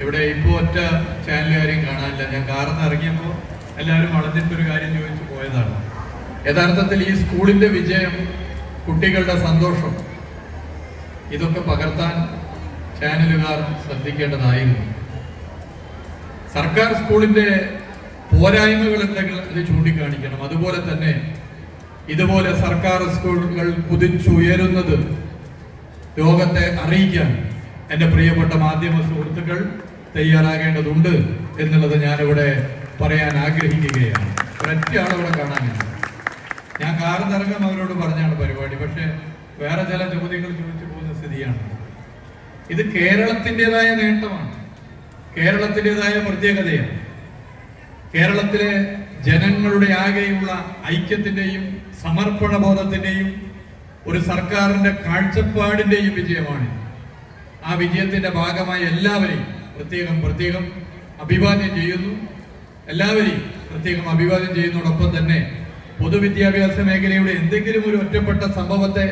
ഇവിടെ ഇപ്പോൾ ഒറ്റ ചാനലുകാരെയും കാണാനില്ല. ഞാൻ കാറിന്ന് ഇറങ്ങിയപ്പോൾ എല്ലാവരും വളഞ്ഞിട്ടൊരു കാര്യം ചോദിച്ചു പോയതാണ്. യഥാർത്ഥത്തിൽ ഈ സ്കൂളിന്റെ വിജയം, കുട്ടികളുടെ സന്തോഷം, ഇതൊക്കെ പകർത്താൻ ചാനലുകാർ ശ്രദ്ധിക്കേണ്ടതായിരുന്നു. സർക്കാർ സ്കൂളിന്റെ പോരായ്മകൾ എന്തെങ്കിൽ അത് ചൂണ്ടിക്കാണിക്കണം. അതുപോലെ തന്നെ ഇതുപോലെ സർക്കാർ സ്കൂളുകൾ കുതിച്ചുയരുന്നത് ലോകത്തെ അറിയിക്കാൻ എൻ്റെ പ്രിയപ്പെട്ട മാധ്യമ സുഹൃത്തുക്കൾ തയ്യാറാകേണ്ടതുണ്ട് എന്നുള്ളത് ഞാനിവിടെ പറയാൻ ആഗ്രഹിക്കുകയാണ്. ഒരൊറ്റ ആളവിടെ കാണാനില്ല. ഞാൻ കാറിന്നിറങ്ങാൻ അവരോട് പറഞ്ഞാണ് പരിപാടി, പക്ഷെ വേറെ ചില ചോദ്യങ്ങൾ ചോദിച്ചു പോകുന്ന സ്ഥിതിയാണ്. ഇത് കേരളത്തിൻ്റെതായ നേട്ടമാണ്, കേരളത്തിൻ്റെതായ പ്രത്യേകതയാണ്. കേരളത്തിലെ ജനങ്ങളുടെ ആകെയുള്ള ഐക്യത്തിന്റെയും സമർപ്പണ ബോധത്തിന്റെയും ഒരു സർക്കാരിന്റെ കാഴ്ചപ്പാടിന്റെയും വിജയമാണ്. ആ വിജയത്തിന്റെ ഭാഗമായി എല്ലാവരെയും പ്രത്യേകം അഭിവാദ്യം ചെയ്യുന്നു. എല്ലാവരെയും പ്രത്യേകം അഭിവാദ്യം ചെയ്യുന്നതോടൊപ്പം തന്നെ പൊതുവിദ്യാഭ്യാസ മേഖലയുടെ എന്തെങ്കിലും ഒരു ഒറ്റപ്പെട്ട സംഭവത്തെ,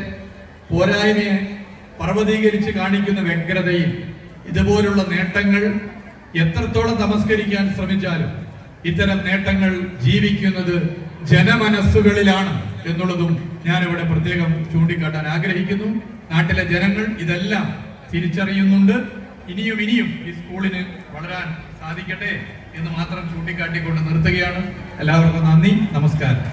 പോരായ്മയെ പർവ്വതീകരിച്ച് കാണിക്കുന്ന വ്യഗ്രതയിൽ ഇതുപോലുള്ള നേട്ടങ്ങൾ എത്രത്തോളം തമസ്കരിക്കാൻ ശ്രമിച്ചാലും ഇത്തരം നേട്ടങ്ങൾ ജീവിക്കുന്നത് ജനമനസ്സുകളിലാണ് എന്നുള്ളതും ഞാനിവിടെ പ്രത്യേകം ചൂണ്ടിക്കാട്ടാൻ ആഗ്രഹിക്കുന്നു. നാട്ടിലെ ജനങ്ങൾ ഇതെല്ലാം തിരിച്ചറിയുന്നുണ്ട്. ഇനിയും ഈ സ്കൂളിന് വളരാൻ സാധിക്കട്ടെ എന്ന് മാത്രം ചൂണ്ടിക്കാട്ടിക്കൊണ്ട് നിർത്തുകയാണ്. എല്ലാവർക്കും നന്ദി, നമസ്കാരം.